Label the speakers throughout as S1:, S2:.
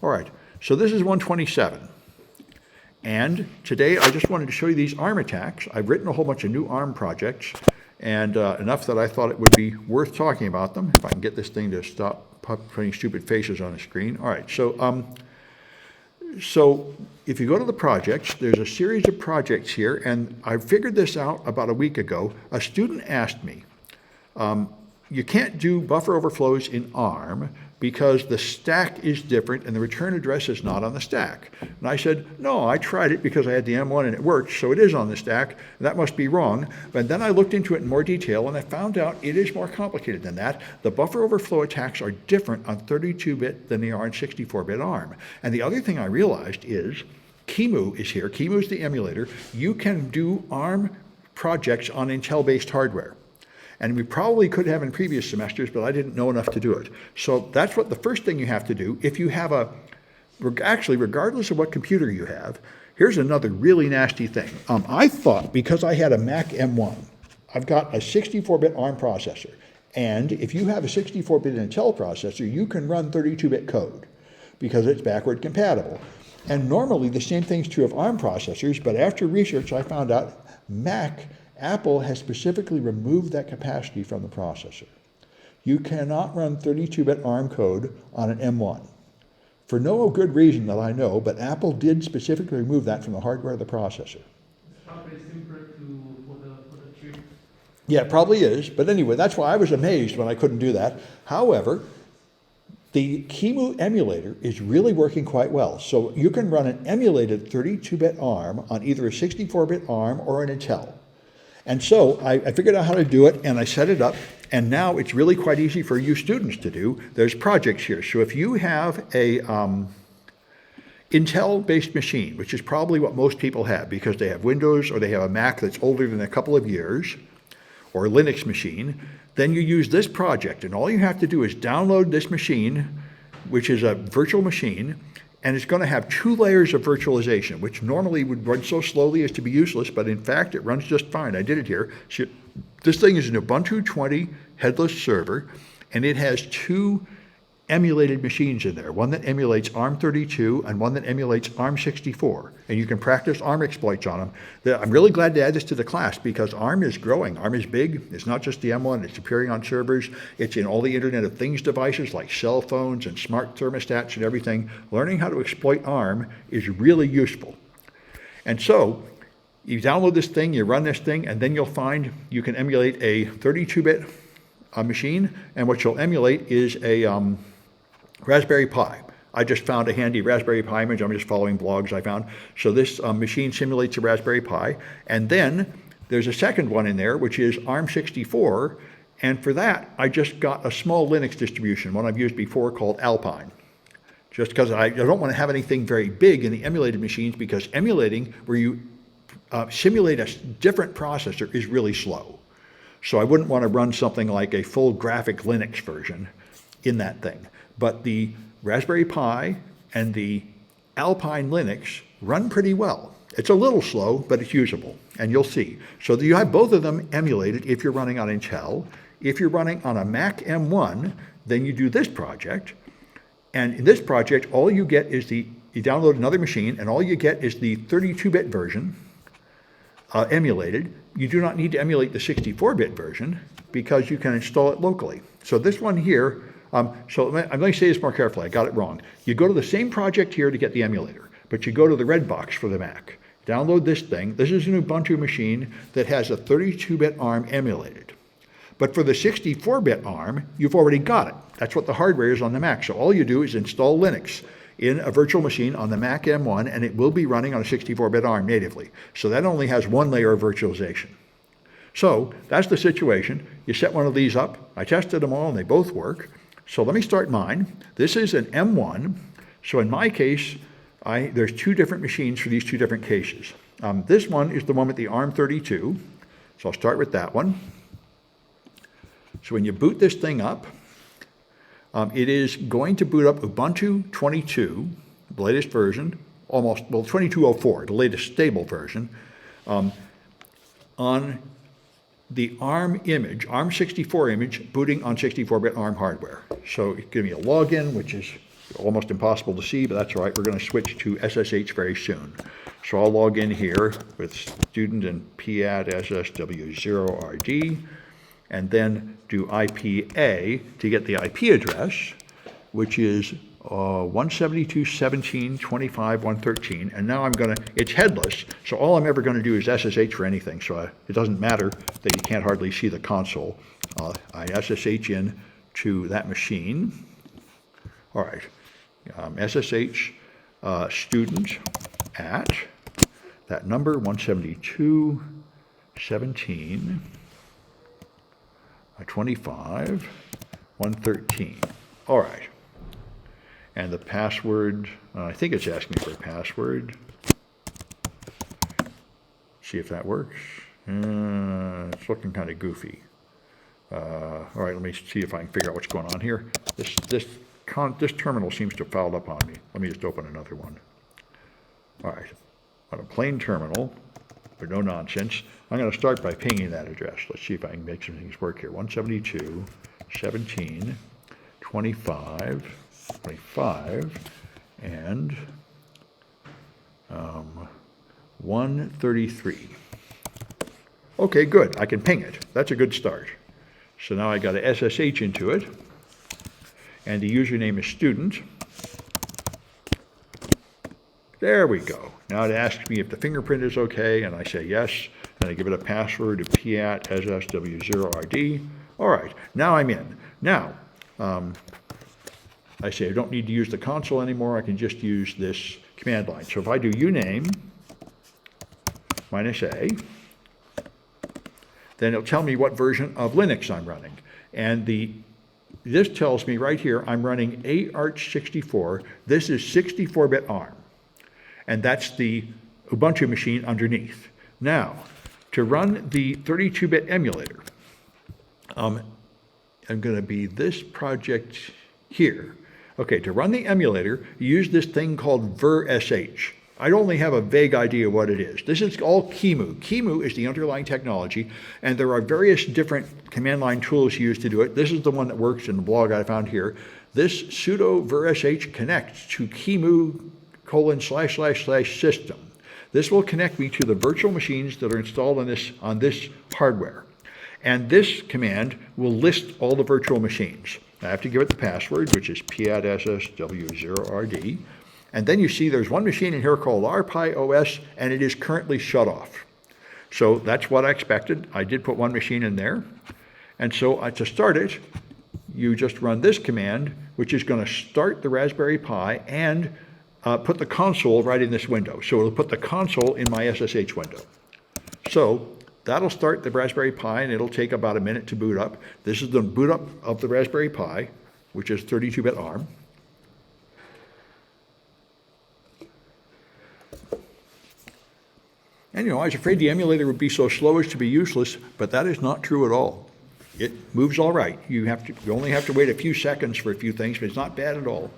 S1: All right, so this is 127. And today I just wanted to show you these ARM attacks. I've written a whole bunch of new ARM projects, and enough that I thought it would be worth talking about them. If I can get this thing to stop putting stupid faces on the screen. All right, so if you go to the projects, there's a series of projects here, and I figured this out about a week ago. A student asked me, you can't do buffer overflows in ARM because the stack is different and the return address is not on the stack. And I said, no, I tried it because I had the M1 and it worked, so it is on the stack. That must be wrong. But then I looked into it in more detail and I found out it is more complicated than that. The buffer overflow attacks are different on 32-bit than they are on 64-bit ARM. And the other thing I realized is QEMU is here. QEMU is the emulator. You can do ARM projects on Intel-based hardware. And we probably could have in previous semesters, but I didn't know enough to do it. So that's what the first thing you have to do. If you have actually, regardless of what computer you have, here's another really nasty thing. I thought because I had a Mac M1, I've got a 64-bit ARM processor. And if you have a 64-bit Intel processor, you can run 32-bit code because it's backward compatible. And normally the same thing's true of ARM processors, but after research I found out Apple has specifically removed that capacity from the processor. You cannot run 32-bit ARM code on an M1. For no good reason that I know, but Apple did specifically remove that from the hardware of the processor.
S2: It's probably simpler for the chip.
S1: Yeah, it probably is. But anyway, that's why I was amazed when I couldn't do that. However, the QEMU emulator is really working quite well. So you can run an emulated 32-bit ARM on either a 64-bit ARM or an Intel. And so I figured out how to do it, and I set it up, and now it's really quite easy for you students to do. There's projects here. So if you have a Intel-based machine, which is probably what most people have because they have Windows or they have a Mac that's older than a couple of years, or a Linux machine, then you use this project, and all you have to do is download this machine, which is a virtual machine, and it's going to have 2 layers of virtualization, which normally would run so slowly as to be useless, but in fact it runs just fine. I did it here. So this thing is an Ubuntu 20 headless server, and it has 2 emulated machines in there, one that emulates ARM32 and one that emulates ARM64. And you can practice ARM exploits on them. I'm really glad to add this to the class because ARM is growing. ARM is big. It's not just the M1. It's appearing on servers. It's in all the Internet of Things devices like cell phones and smart thermostats and everything. Learning how to exploit ARM is really useful. And so you download this thing, you run this thing, and then you'll find you can emulate a 32-bit machine. And what you'll emulate is a Raspberry Pi. I just found a handy Raspberry Pi image. I'm just following blogs I found. So this machine simulates a Raspberry Pi. And then there's a second one in there, which is ARM64. And for that, I just got a small Linux distribution, one I've used before called Alpine. Just because I don't want to have anything very big in the emulated machines because emulating where you simulate a different processor is really slow. So I wouldn't want to run something like a full graphic Linux version in that thing. But the Raspberry Pi and the Alpine Linux run pretty well. It's a little slow, but it's usable, and you'll see. So you have both of them emulated if you're running on Intel. If you're running on a Mac M1, then you do this project. And in this project, all you get is you download another machine, and all you get is the 32-bit version emulated. You do not need to emulate the 64-bit version because you can install it locally. So this one here, so I'm going to say this more carefully. I got it wrong. You go to the same project here to get the emulator, but you go to the red box for the Mac. Download this thing. This is an Ubuntu machine that has a 32-bit ARM emulated. But for the 64-bit ARM, you've already got it. That's what the hardware is on the Mac. So all you do is install Linux in a virtual machine on the Mac M1, and it will be running on a 64-bit ARM natively. So that only has 1 layer of virtualization. So that's the situation. You set one of these up. I tested them all, and they both work. So let me start mine. This is an M1. So in my case, there's 2 different machines for these 2 different cases. This one is the one with the ARM32. So I'll start with that one. So when you boot this thing up, it is going to boot up Ubuntu 22, the latest version, 2204, the latest stable version, on the ARM image, ARM64 image, booting on 64-bit ARM hardware. So it's giving me a login, which is almost impossible to see, but that's all right. We're going to switch to SSH very soon. So I'll log in here with student and PAT SSW0RD, and then do IPA to get the IP address, which is 172.17.25.113, and now I'm going to, it's headless, so all I'm ever going to do is SSH for anything, so it doesn't matter that you can't hardly see the console. I SSH in to that machine. All right, SSH student at that number, 172.17.25.113. All right. And the password, I think it's asking me for a password. See if that works. It's looking kind of goofy. All right, let me see if I can figure out what's going on here. This terminal seems to have fouled up on me. Let me just open another one. All right, on a plain terminal, but no nonsense. I'm going to start by pinging that address. Let's see if I can make some things work here. 172.17.25 and 133. Okay, good. I can ping it. That's a good start. So now I got to SSH into it, and the username is student. There we go. Now it asks me if the fingerprint is okay, and I say yes, and I give it a password to PAT SSW0RD. All right, now I'm in. Now, I say I don't need to use the console anymore. I can just use this command line. So if I do uname -a, then it'll tell me what version of Linux I'm running. And this tells me right here I'm running ARch64. This is 64-bit ARM. And that's the Ubuntu machine underneath. Now, to run the 32-bit emulator, I'm going to be this project here. Okay, to run the emulator, use this thing called vir.sh. I only have a vague idea what it is. This is all QEMU. QEMU is the underlying technology, and there are various different command line tools used to do it. This is the one that works in the blog I found here. This sudo vir.sh connects to QEMU://system. This will connect me to the virtual machines that are installed on this hardware. And this command will list all the virtual machines. I have to give it the password, which is PAT SSW0RD. And then you see there's one machine in here called RPiOS, and it is currently shut off. So that's what I expected. I did put one machine in there. And so to start it, you just run this command, which is going to start the Raspberry Pi and put the console right in this window. So it'll put the console in my SSH window. So that'll start the Raspberry Pi, and it'll take about a minute to boot up. This is the boot up of the Raspberry Pi, which is 32-bit ARM. And I was afraid the emulator would be so slow as to be useless, but that is not true at all. It moves all right. You only have to wait a few seconds for a few things, but it's not bad at all.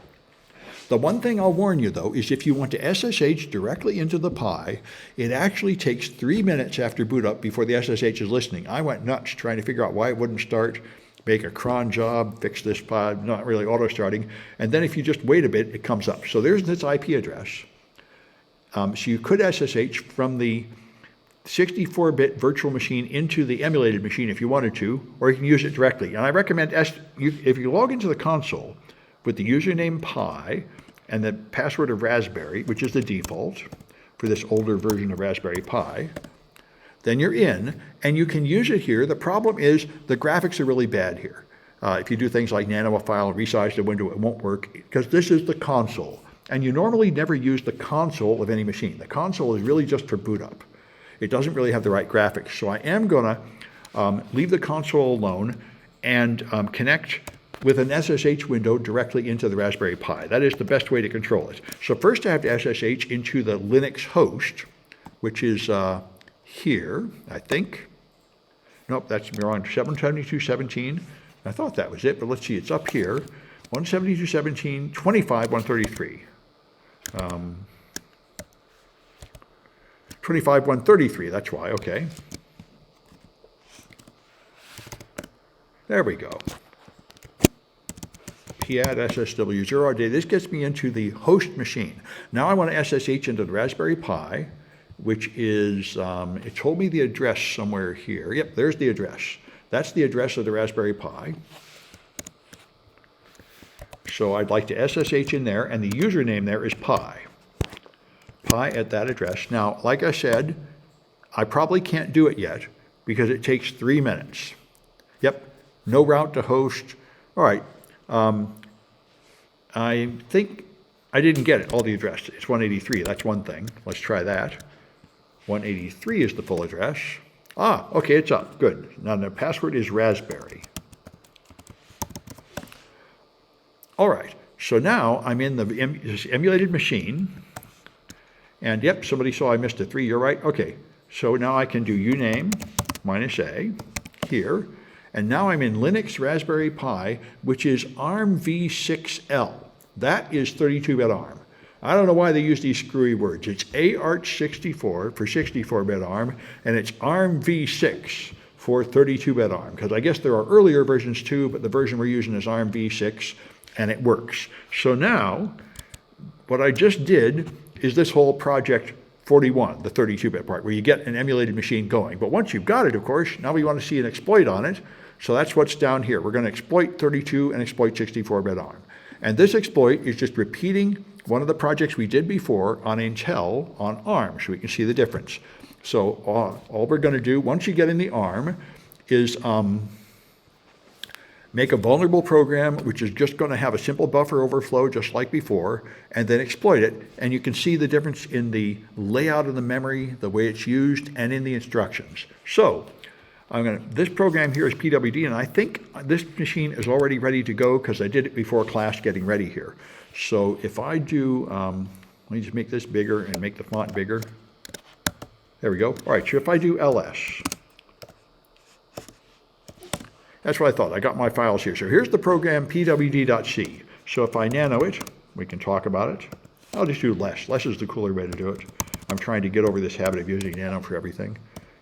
S1: The one thing I'll warn you, though, is if you want to SSH directly into the Pi, it actually takes 3 minutes after boot up before the SSH is listening. I went nuts trying to figure out why it wouldn't start, make a cron job, fix this Pi, not really auto-starting, and then if you just wait a bit, it comes up. So there's this IP address. So you could SSH from the 64-bit virtual machine into the emulated machine if you wanted to, or you can use it directly. And I recommend, if you log into the console with the username Pi and the password of Raspberry, which is the default for this older version of Raspberry Pi, then you're in, and you can use it here. The problem is the graphics are really bad here. If you do things like nano a file, resize the window, it won't work, because this is the console. And you normally never use the console of any machine. The console is really just for boot up. It doesn't really have the right graphics. So I am going to leave the console alone and connect with an SSH window directly into the Raspberry Pi. That is the best way to control it. So first I have to SSH into the Linux host, which is here, I think. Nope, that's wrong, 772.17. I thought that was it, but let's see, it's up here. 172.17.25.133. 25.133, that's why, okay. There we go. add SSW0RD. This gets me into the host machine. Now I want to SSH into the Raspberry Pi, which is, it told me the address somewhere here. Yep, there's the address. That's the address of the Raspberry Pi. So I'd like to SSH in there, and the username there is Pi. Pi at that address. Now, like I said, I probably can't do it yet because it takes 3 minutes. Yep, no route to host. All right, I think I didn't get it, all the address. It's 183, that's one thing. Let's try that. 183 is the full address. Ah, okay, it's up, good. Now the password is raspberry. All right, so now I'm in this emulated machine. And yep, somebody saw I missed a 3, you're right. Okay, so now I can do uname -a here. And now I'm in Linux Raspberry Pi, which is ARM-v6L. That is 32-bit ARM. I don't know why they use these screwy words. It's AArch64 for 64-bit ARM, and it's ARM-v6 for 32-bit ARM, because I guess there are earlier versions too, but the version we're using is ARM-v6, and it works. So now, what I just did is this whole project 41, the 32-bit part, where you get an emulated machine going. But once you've got it, of course, now we want to see an exploit on it. So that's what's down here. We're going to exploit 32 and exploit 64-bit ARM. And this exploit is just repeating one of the projects we did before on Intel on ARM, so we can see the difference. So all we're going to do, once you get in the ARM, is make a vulnerable program, which is just going to have a simple buffer overflow, just like before, and then exploit it. And you can see the difference in the layout of the memory, the way it's used, and in the instructions. So this program here is PWD, and I think this machine is already ready to go because I did it before class getting ready here. So if I do, let me just make this bigger and make the font bigger. There we go. All right, so if I do ls, that's what I thought. I got my files here. So here's the program pwd.c. So if I nano it, we can talk about it. I'll just do less. Less is the cooler way to do it. I'm trying to get over this habit of using nano for everything.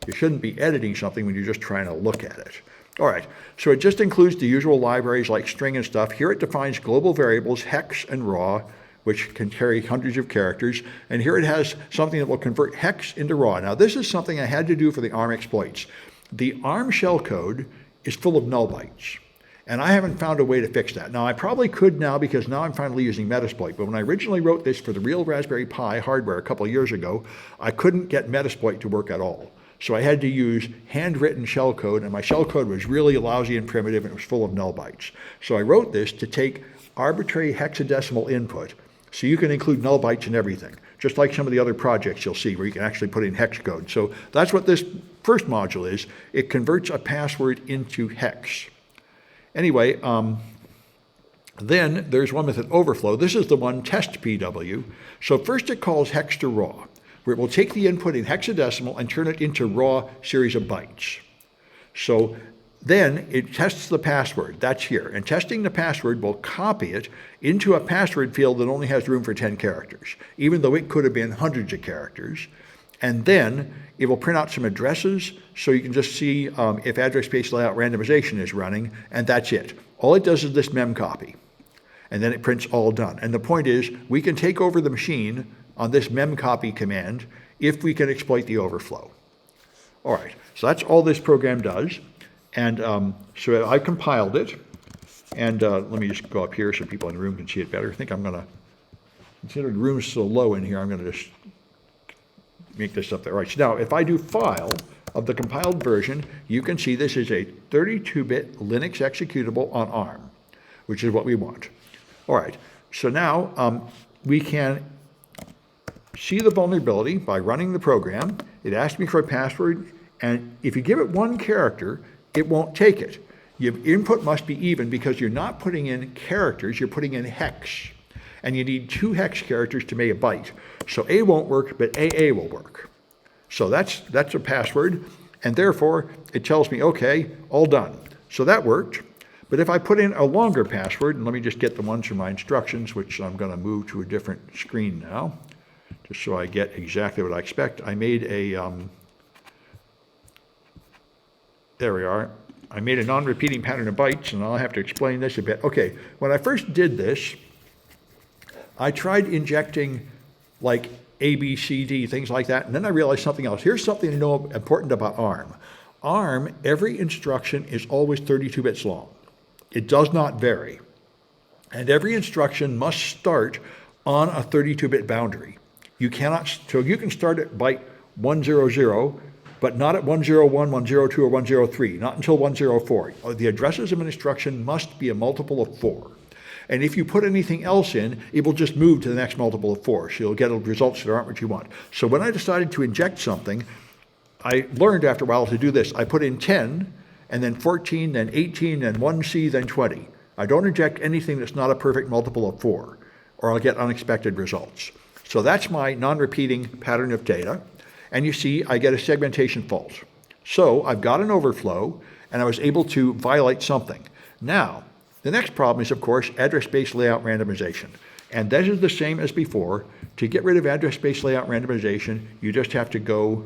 S1: You shouldn't be editing something when you're just trying to look at it. All right, so it just includes the usual libraries like string and stuff. Here it defines global variables, hex and raw, which can carry hundreds of characters. And here it has something that will convert hex into raw. Now this is something I had to do for the ARM exploits. The ARM shellcode is full of null bytes. And I haven't found a way to fix that. Now I probably could now because now I'm finally using Metasploit, but when I originally wrote this for the real Raspberry Pi hardware a couple of years ago, I couldn't get Metasploit to work at all. So I had to use handwritten shellcode, and my shellcode was really lousy and primitive, and it was full of null bytes. So I wrote this to take arbitrary hexadecimal input, so you can include null bytes in everything, just like some of the other projects you'll see where you can actually put in hex code. So that's what this first module is. It converts a password into hex. Anyway, then there's one with an overflow. This is the one, test PW. So first it calls hex to raw, where it will take the input in hexadecimal and turn it into raw series of bytes. So then it tests the password, that's here, and testing the password will copy it into a password field that only has room for 10 characters, even though it could have been hundreds of characters. And then it will print out some addresses, so you can just see if address space layout randomization is running, and that's it. All it does is this mem copy, and then it prints all done. And the point is, we can take over the machine on this memcopy command if we can exploit the overflow. All right, so that's all this program does. And so I compiled it. And let me just go up here so people in the room can see it better. I think I'm gonna, considering the room's so low in here, I'm gonna just make this up there. All right, so now if I do file of the compiled version, you can see this is a 32-bit Linux executable on ARM, which is what we want. All right, so now we can see the vulnerability by running the program. It asks me for a password, and if you give it one character, it won't take it. Your input must be even because you're not putting in characters, you're putting in hex. And you need 2 hex characters to make a byte. So A won't work, but AA will work. So that's a password, and therefore it tells me, okay, all done. So that worked. But if I put in a longer password, and let me just get the ones from my instructions, which I'm going to move to a different screen now, just so I get exactly what I expect. I made a, there we are. I made a non-repeating pattern of bytes, and I'll have to explain this a bit. Okay, when I first did this, I tried injecting like A, B, C, D, things like that, and then I realized something else. Here's something to know important about ARM. ARM, every instruction is always 32 bits long. It does not vary. And every instruction must start on a 32-bit boundary. You cannot, so you can start at byte 100, but not at 101, 102, or 103, not until 104. The addresses of an instruction must be a multiple of 4. And if you put anything else in, it will just move to the next multiple of 4. So you'll get results that aren't what you want. So when I decided to inject something, I learned after a while to do this. I put in 10, and then 14, then 18, then 1C, then 20. I don't inject anything that's not a perfect multiple of 4, or I'll get unexpected results. So that's my non-repeating pattern of data. And you see, I get a segmentation fault. So I've got an overflow, and I was able to violate something. Now, the next problem is, of course, address space layout randomization. And that is the same as before. To get rid of address space layout randomization, you just have to go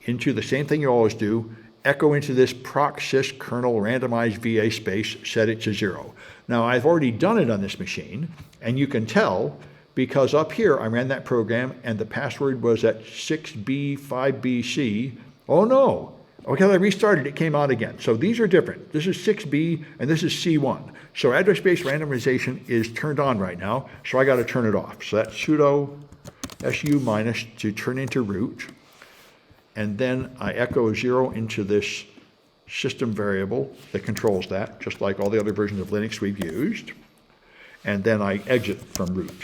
S1: into the same thing you always do, echo into this proc sys kernel randomized VA space, set it to 0. Now, I've already done it on this machine, and you can tell because up here I ran that program and the password was at 6B5BC. Oh no, okay, I restarted, it came out again. So these are different. This is 6B and this is C1. So address space randomization is turned on right now, so I got to turn it off. So that's sudo su minus to turn into root. And then I echo 0 into this system variable that controls that, just like all the other versions of Linux we've used. And then I exit from root.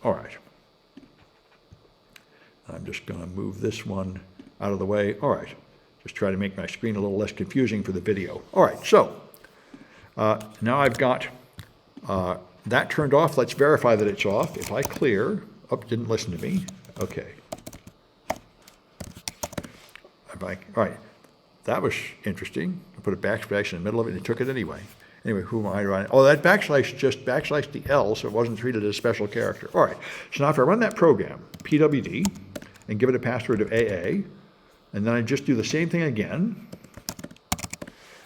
S1: All right. I'm just going to move this one out of the way. All right. Just try to make my screen a little less confusing for the video. All right. So now I've got that turned off. Let's verify that it's off. If I clear, oh, didn't listen to me. Okay. All right. That was interesting. I put a backslash in the middle of it and it took it anyway. Anyway, who am I running? Oh, that backslash just backslashed the L, so it wasn't treated as a special character. All right, so now if I run that program, pwd, and give it a password of AA, and then I just do the same thing again,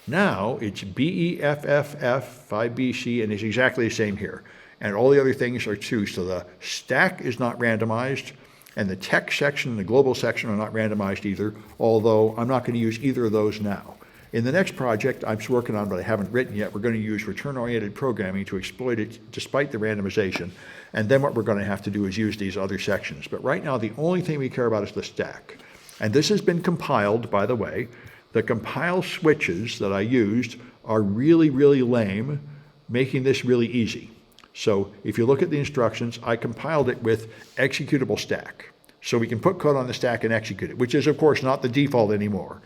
S1: now it's BEFFF5BC, and it's exactly the same here. And all the other things are too, so the stack is not randomized, and the text section and the global section are not randomized either, although I'm not going to use either of those now. In the next project I'm working on, but I haven't written yet, we're going to use return-oriented programming to exploit it despite the randomization. And then what we're going to have to do is use these other sections. But right now, the only thing we care about is the stack. And this has been compiled, by the way. The compile switches that I used are really, really lame, making this really easy. So if you look at the instructions, I compiled it with executable stack. So we can put code on the stack and execute it, which is, of course, not the default anymore.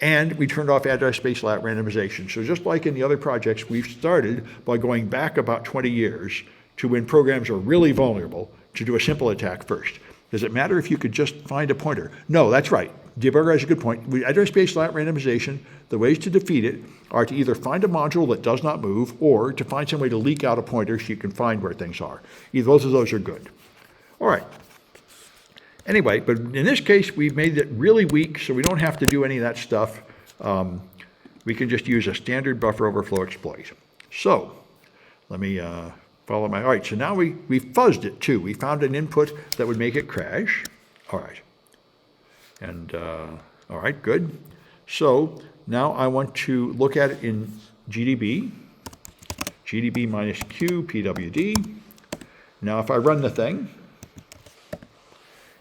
S1: And we turned off address space layout randomization. So just like in the other projects, we've started by going back about 20 years to when programs are really vulnerable to do a simple attack first. Does it matter if you could just find a pointer? No, that's right. Debugger has a good point. With address space layout randomization, the ways to defeat it are to either find a module that does not move or to find some way to leak out a pointer so you can find where things are. Either both of those are good. All right. Anyway, but in this case, we've made it really weak, so we don't have to do any of that stuff. We can just use a standard buffer overflow exploit. So let me follow my, all right, so now we fuzzed it too. We found an input that would make it crash. All right. And, all right, good. So now I want to look at it in GDB minus Q, PWD. Now if I run the thing,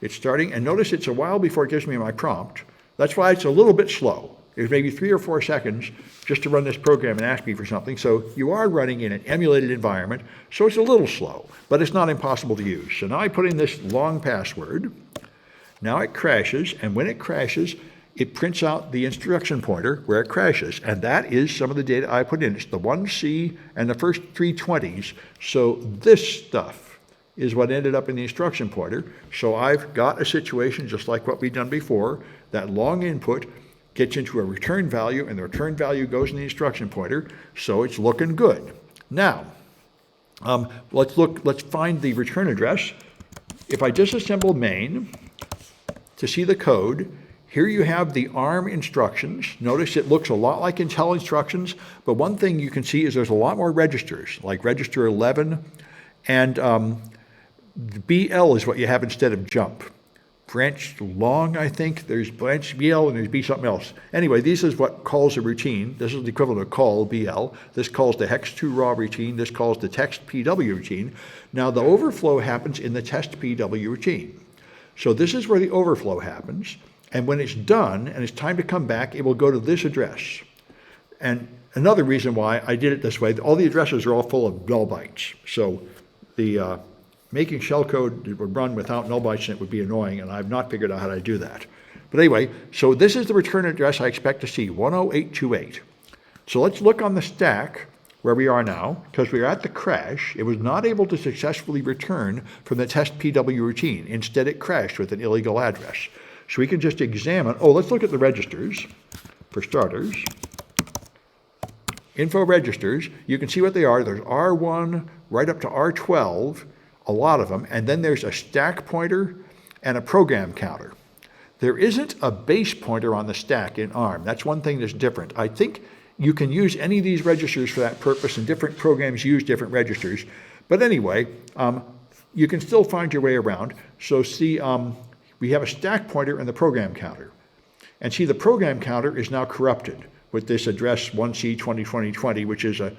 S1: it's starting, and notice it's a while before it gives me my prompt. That's why it's a little bit slow. It's maybe 3 or 4 seconds just to run this program and ask me for something. So you are running in an emulated environment, so it's a little slow, but it's not impossible to use. So now I put in this long password. Now it crashes, and when it crashes, it prints out the instruction pointer where it crashes, and that is some of the data I put in. It's the 1C and the first 3 20s. So this stuff is what ended up in the instruction pointer. So I've got a situation just like what we've done before. That long input gets into a return value, and the return value goes in the instruction pointer, so it's looking good. Now, let's find the return address. If I disassemble main to see the code, Here you have the ARM instructions. Notice it looks a lot like Intel instructions, but one thing you can see is there's a lot more registers, like register 11, and BL is what you have instead of jump. Branch long, I think. There's branch BL and there's B something else. Anyway, this is what calls a routine. This is the equivalent of call BL. This calls the hex2 raw routine. This calls the text PW routine. Now the overflow happens in the test PW routine. So this is where the overflow happens. And when it's done and it's time to come back, it will go to this address. And another reason why I did it this way, all the addresses are all full of null bytes. So the making shellcode that would run without null bytes in it would be annoying, and I've not figured out how to do that. But anyway, so this is the return address I expect to see, 10828. So let's look on the stack where we are now, because we are at the crash. It was not able to successfully return from the test PW routine. Instead, it crashed with an illegal address. So we can just examine, let's look at the registers, for starters. Info registers, you can see what they are. There's R1 right up to R12, a lot of them, and then there's a stack pointer and a program counter. There isn't a base pointer on the stack in ARM. That's one thing that's different. I think you can use any of these registers for that purpose, and different programs use different registers. But anyway, you can still find your way around. So see, we have a stack pointer and the program counter. And see, the program counter is now corrupted with this address 1C202020, which is a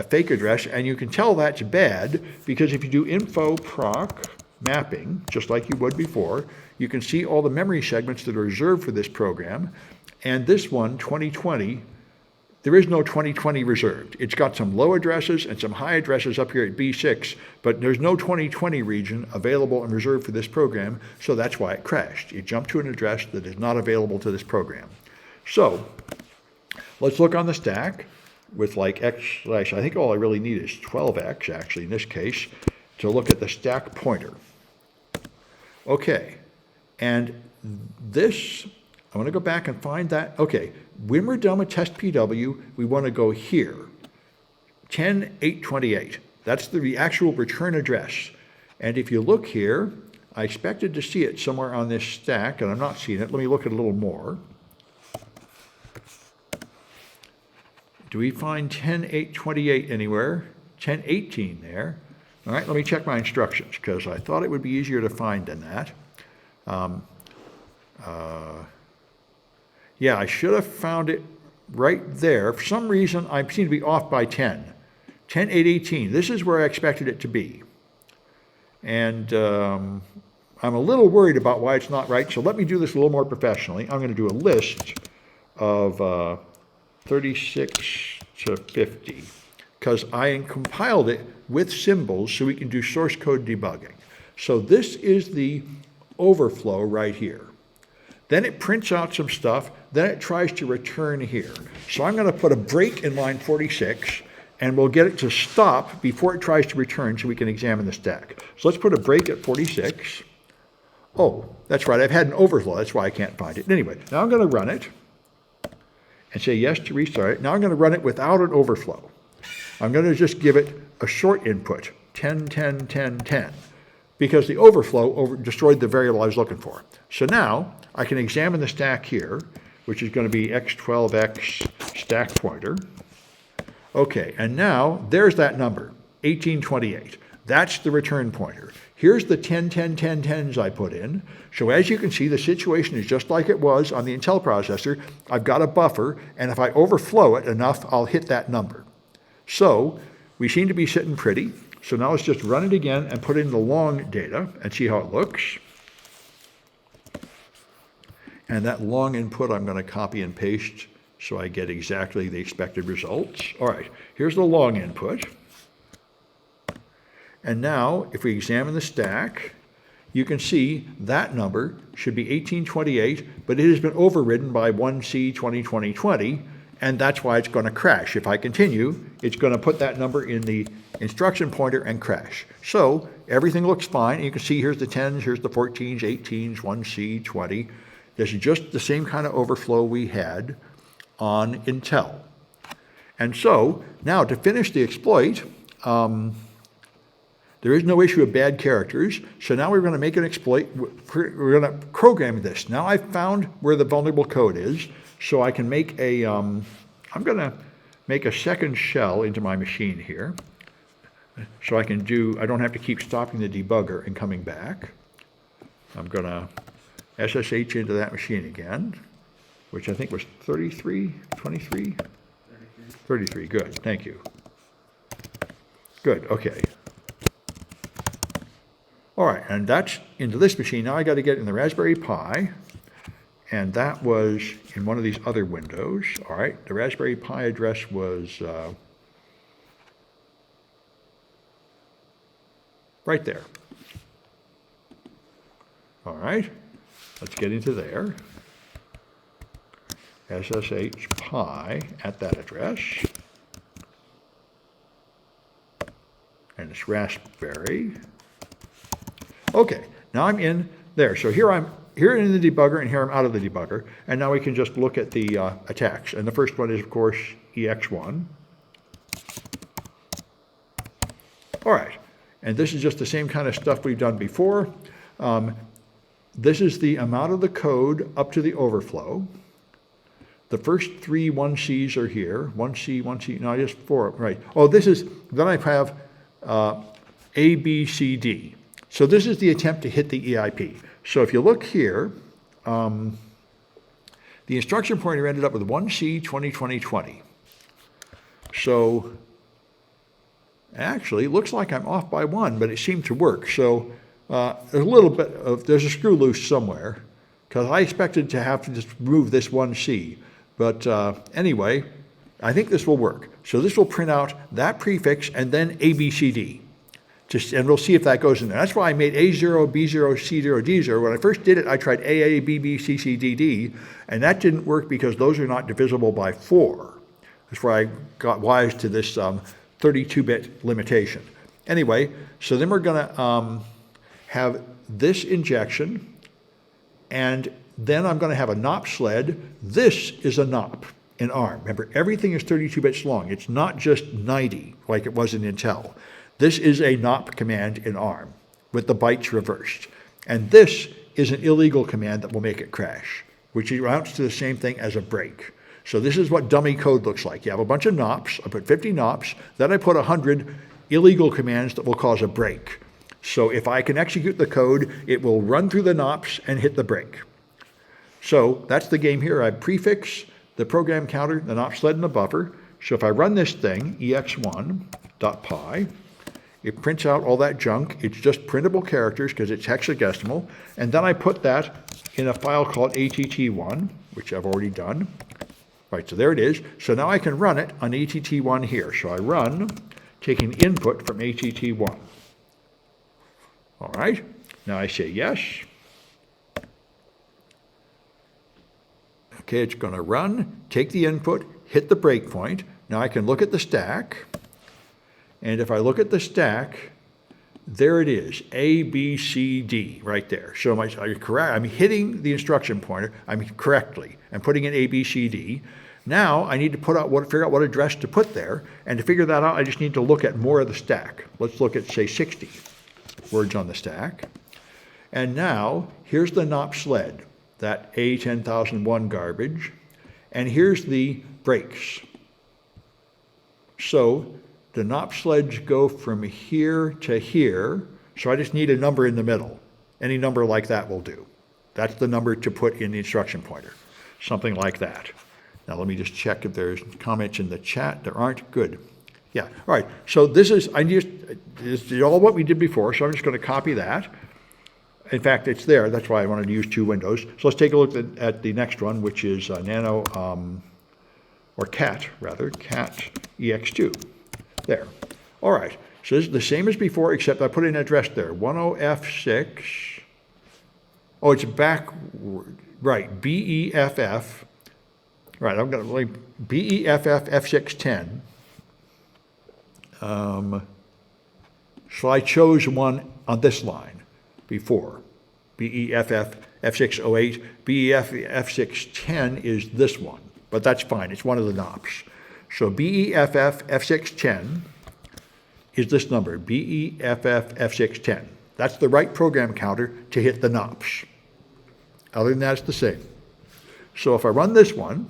S1: fake address, and you can tell that's bad because if you do info proc mapping, just like you would before, you can see all the memory segments that are reserved for this program. And this one, 2020, there is no 2020 reserved. It's got some low addresses and some high addresses up here at B6, but there's no 2020 region available and reserved for this program, so that's why it crashed. It jumped to an address that is not available to this program. So let's look on the stack with like x slash, I think all I really need is 12x, actually, in this case, to look at the stack pointer. Okay, and this, I want to go back and find that. Okay, when we're done with test PW, we want to go here, 10828. That's the actual return address. And if you look here, I expected to see it somewhere on this stack, and I'm not seeing it. Let me look at it a little more. Do we find 10828 anywhere? 1018 there. All right, let me check my instructions, because I thought it would be easier to find than that. Yeah, I should have found it right there. For some reason, I seem to be off by 10. 10818, this is where I expected it to be. And I'm a little worried about why it's not right, so let me do this a little more professionally. I'm going to do a list of 36 to 50, because I compiled it with symbols so we can do source code debugging. So this is the overflow right here. Then it prints out some stuff, then it tries to return here. So I'm going to put a break in line 46, and we'll get it to stop before it tries to return so we can examine the stack. So let's put a break at 46. Oh, that's right, I've had an overflow, that's why I can't find it. Anyway, now I'm going to run it and say yes to restart it. Now I'm going to run it without an overflow. I'm going to just give it a short input, 10, 10, 10, 10, because the overflow destroyed the variable I was looking for. So now I can examine the stack here, which is going to be x12x stack pointer. Okay, and now there's that number, 1828. That's the return pointer. Here's the 10, 10, 10, 10s I put in. So as you can see, the situation is just like it was on the Intel processor. I've got a buffer, and if I overflow it enough, I'll hit that number. So we seem to be sitting pretty. So now let's just run it again and put in the long data and see how it looks. And that long input I'm going to copy and paste so I get exactly the expected results. All right, here's the long input. And now, if we examine the stack, you can see that number should be 1828, but it has been overridden by 1C202020, and that's why it's going to crash. If I continue, it's going to put that number in the instruction pointer and crash. So everything looks fine. You can see here's the 10s, here's the 14s, 18s, 1C20. This is just the same kind of overflow we had on Intel. And so now to finish the exploit, There is no issue of bad characters. So now we're going to make an exploit. We're going to program this. Now I've found where the vulnerable code is. So I can make a, I'm going to make a second shell into my machine here. So I don't have to keep stopping the debugger and coming back. I'm going to SSH into that machine again, which I think was 33, 23? 33, good, thank you. Good, okay. All right, and that's into this machine. Now I got to get in the Raspberry Pi, and that was in one of these other windows. All right, the Raspberry Pi address was right there. All right, let's get into there. SSH Pi at that address. And it's Raspberry. Okay, now I'm in there. So here I'm in the debugger, and here I'm out of the debugger. And now we can just look at the attacks. And the first one is, of course, EX1. All right, and this is just the same kind of stuff we've done before. This is the amount of the code up to the overflow. The first three 1Cs are here. 1C, 1C, no, just 4, right. Oh, then I have A, B, C, D. So this is the attempt to hit the EIP. So if you look here, the instruction pointer ended up with 1C 202020. So actually, it looks like I'm off by 1, but it seemed to work. So there's a screw loose somewhere, because I expected to have to just move this 1C. But anyway, I think this will work. So this will print out that prefix and then ABCD. And we'll see if that goes in there. That's why I made A0, B0, C0, D0. When I first did it, I tried AA, BB, CC, DD, and that didn't work because those are not divisible by 4. That's where I got wise to this 32-bit limitation. Anyway, so then we're going to have this injection, and then I'm going to have a NOP sled. This is a NOP in ARM. Remember, everything is 32 bits long. It's not just 90 like it was in Intel. This is a NOP command in ARM with the bytes reversed. And this is an illegal command that will make it crash, which amounts to the same thing as a break. So this is what dummy code looks like. You have a bunch of NOPs. I put 50 NOPs. Then I put 100 illegal commands that will cause a break. So if I can execute the code, it will run through the NOPs and hit the break. So that's the game here. I prefix the program counter, the NOP sled, and the buffer. So if I run this thing, ex1.py, it prints out all that junk. It's just printable characters because it's hexadecimal. And then I put that in a file called att1, which I've already done. Right, so there it is. So now I can run it on att1 here. So I run, taking input from att1. All right, now I say yes. Okay, it's going to run, take the input, hit the breakpoint. Now I can look at the stack. And if I look at the stack, there it is, A, B, C, D, right there. So I'm hitting the instruction pointer correctly. I'm putting in A, B, C, D. Now I need to figure out what address to put there. And to figure that out, I just need to look at more of the stack. Let's look at, say, 60 words on the stack. And now here's the NOP sled, that A10001 garbage. And here's the breaks. So the NOP sleds go from here to here, so I just need a number in the middle. Any number like that will do. That's the number to put in the instruction pointer, something like that. Now let me just check if there's comments in the chat. There aren't. Good. Yeah, all right. So this is all what we did before, so I'm just going to copy that. In fact, it's there. That's why I wanted to use two windows. So let's take a look at the next one, which is cat ex2. There. All right. So this is the same as before, except I put in an address there. 10F6. Oh, it's back. Right. BEFF. Right. I'm going to like BEFF F610. So I chose one on this line before. BEFF F608. BEF F610 is this one, but that's fine. It's one of the NOPs. So BEFF F610, is this number, BEFFF610. That's the right program counter to hit the NOPs. Other than that, it's the same. So if I run this one,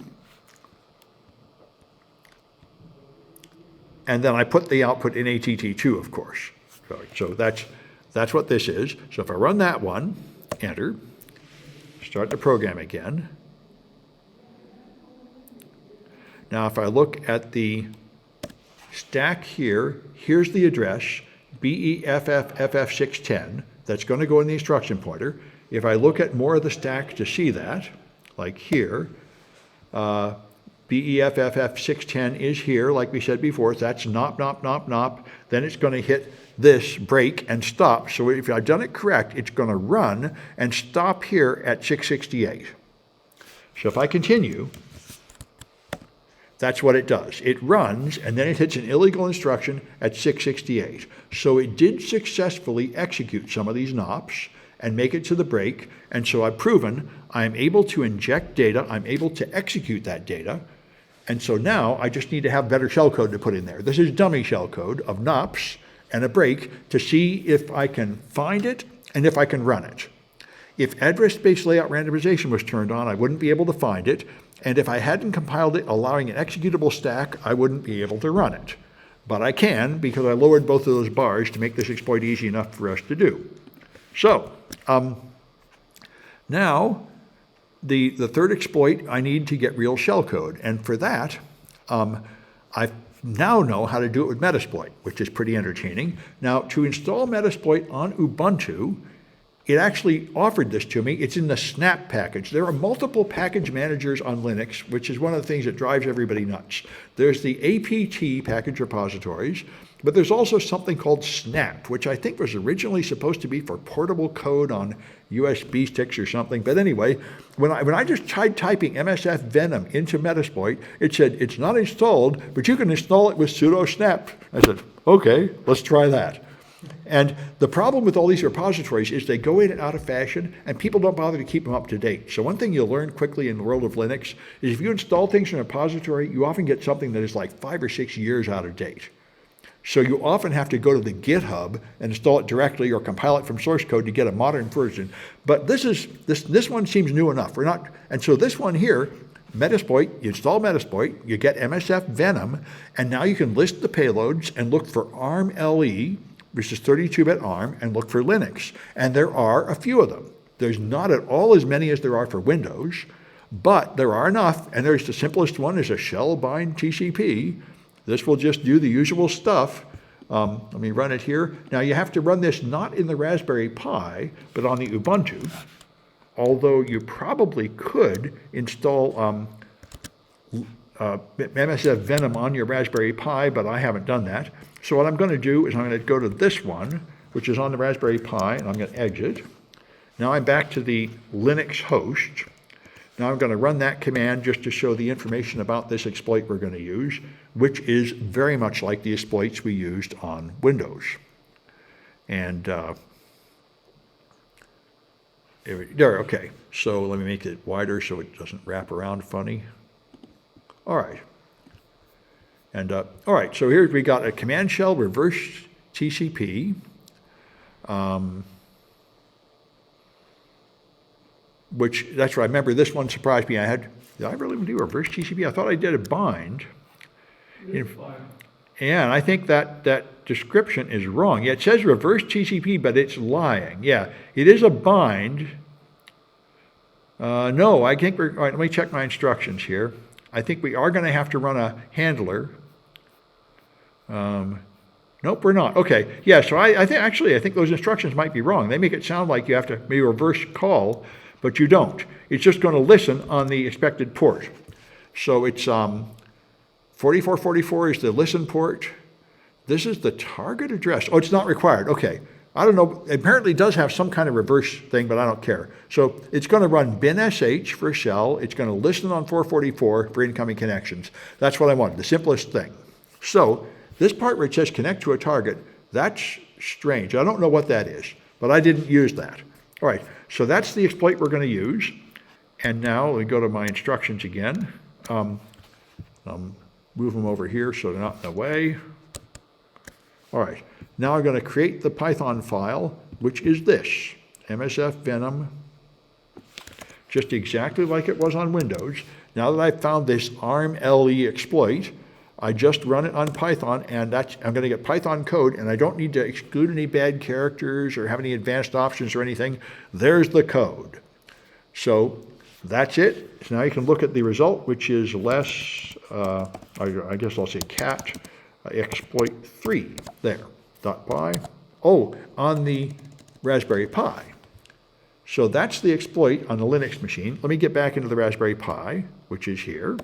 S1: and then I put the output in ATT2, of course. So that's what this is. So if I run that one, enter, start the program again. Now if I look at the stack here, here's the address, BEFFFF610. That's going to go in the instruction pointer. If I look at more of the stack to see that, like here, BEFFF610 is here, like we said before. So that's NOP, NOP, NOP, NOP. Then it's going to hit this break and stop. So if I've done it correct, it's going to run and stop here at 668. So if I continue, that's what it does. It runs, and then it hits an illegal instruction at 668. So it did successfully execute some of these NOPs and make it to the break. And so I've proven I'm able to inject data. I'm able to execute that data. And so now I just need to have better shellcode to put in there. This is dummy shellcode of NOPs and a break to see if I can find it and if I can run it. If address space layout randomization was turned on, I wouldn't be able to find it. And if I hadn't compiled it allowing an executable stack, I wouldn't be able to run it. But I can because I lowered both of those bars to make this exploit easy enough for us to do. So now the third exploit, I need to get real shellcode. And for that, I now know how to do it with Metasploit, which is pretty entertaining. Now, to install Metasploit on Ubuntu, it actually offered this to me. It's in the snap package. There are multiple package managers on Linux, which is one of the things that drives everybody nuts. There's the APT package repositories, but there's also something called snap, which I think was originally supposed to be for portable code on USB sticks or something. But anyway, when I just tried typing MSF Venom into Metasploit, it said, it's not installed, but you can install it with sudo snap. I said, okay, let's try that. And the problem with all these repositories is they go in and out of fashion, and people don't bother to keep them up to date. So one thing you'll learn quickly in the world of Linux is if you install things in a repository, you often get something that is like 5 or 6 years out of date. So you often have to go to the GitHub and install it directly or compile it from source code to get a modern version. But this one seems new enough. And so this one here, Metasploit, you install Metasploit, you get MSF Venom, and now you can list the payloads and look for ARM LE, which is 32-bit ARM, and look for Linux. And there are a few of them. There's not at all as many as there are for Windows, but there are enough, and there's the simplest one is a shell bind TCP. This will just do the usual stuff. Let me run it here. Now you have to run this not in the Raspberry Pi, but on the Ubuntu, although you probably could install MSF Venom on your Raspberry Pi, but I haven't done that. So what I'm going to do is I'm going to go to this one, which is on the Raspberry Pi, and I'm going to exit. Now I'm back to the Linux host. Now I'm going to run that command just to show the information about this exploit we're going to use, which is very much like the exploits we used on Windows. And there, okay. So let me make it wider so it doesn't wrap around funny. All right. And all right, so here we got a command shell reverse TCP. Which, that's right, I remember this one surprised me. Did I really do reverse TCP? I thought I did a bind. Yeah, and I think that description is wrong. Yeah, it says reverse TCP, but it's lying. Yeah, it is a bind. No, I think all right, let me check my instructions here. I think we are going to have to run a handler. Nope, we're not. Okay, yeah, so I think those instructions might be wrong. They make it sound like you have to maybe reverse call, but you don't. It's just going to listen on the expected port. So it's 4444 is the listen port. This is the target address. Oh, it's not required. Okay. I don't know. It apparently does have some kind of reverse thing, but I don't care. So it's going to run binsh for shell. It's going to listen on 444 for incoming connections. That's what I want, the simplest thing. So this part where it says connect to a target, that's strange. I don't know what that is, but I didn't use that. All right, so that's the exploit we're going to use. And now let me go to my instructions again. Move them over here so they're not in the way. All right, now I'm going to create the Python file, which is this, MSF Venom, just exactly like it was on Windows. Now that I've found this ARM.LE exploit, I just run it on Python, and I'm going to get Python code, and I don't need to exclude any bad characters or have any advanced options or anything. There's the code. So that's it. So now you can look at the result, which is less, I guess I'll say cat exploit 3 there, .py. Oh, on the Raspberry Pi. So that's the exploit on the Linux machine. Let me get back into the Raspberry Pi, which is here.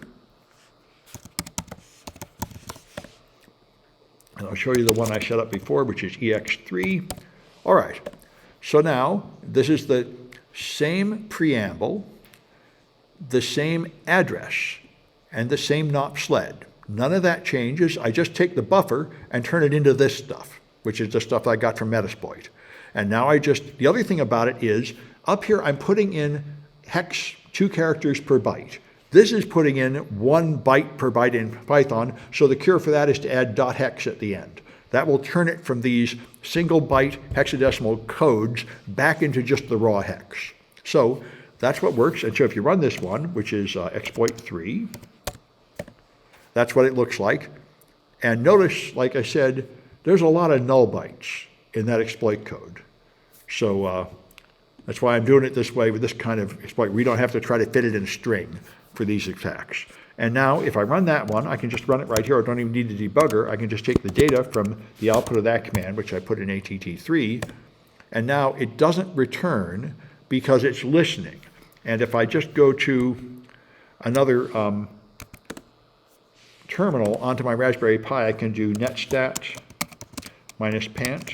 S1: And I'll show you the one I set up before, which is EX3. All right, so now this is the same preamble, the same address, and the same NOP sled. None of that changes. I just take the buffer and turn it into this stuff, which is the stuff I got from Metasploit. And now the other thing about it is, up here I'm putting in hex 2 characters per byte. This is putting in 1 byte per byte in Python, so the cure for that is to add .hex at the end. That will turn it from these single byte hexadecimal codes back into just the raw hex. So that's what works. And so if you run this one, which is exploit 3, that's what it looks like. And notice, like I said, there's a lot of null bytes in that exploit code. So that's why I'm doing it this way with this kind of exploit. We don't have to try to fit it in a string for these attacks. And now if I run that one, I can just run it right here. I don't even need a debugger. I can just take the data from the output of that command, which I put in ATT3, and now it doesn't return because it's listening. And if I just go to another terminal onto my Raspberry Pi, I can do netstat -pant.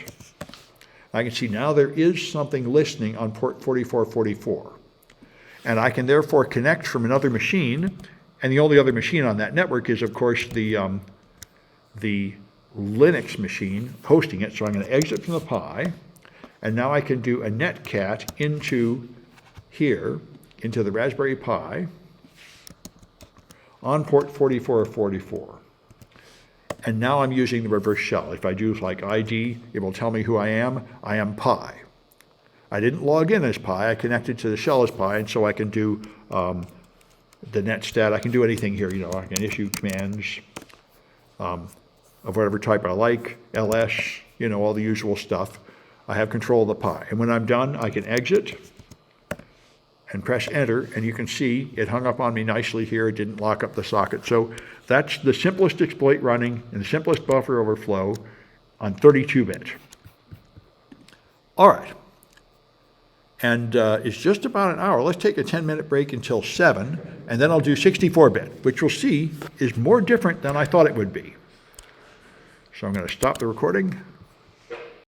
S1: I can see now there is something listening on port 4444. And I can therefore connect from another machine, and the only other machine on that network is, of course, the Linux machine hosting it. So I'm going to exit from the Pi, and now I can do a netcat into here, into the Raspberry Pi, on port 4444. And now I'm using the reverse shell. If I do like ID, it will tell me who I am. I am Pi. I didn't log in as Pi. I connected to the shell as Pi, and so I can do the netstat. I can do anything here. You know, I can issue commands of whatever type I like, ls, you know, all the usual stuff. I have control of the Pi. And when I'm done, I can exit and press enter, and you can see it hung up on me nicely here. It didn't lock up the socket. So that's the simplest exploit running and the simplest buffer overflow on 32-bit. All right. And it's just about an hour. Let's take a 10-minute break until 7, and then I'll do 64-bit, which you'll see is more different than I thought it would be. So I'm going to stop the recording.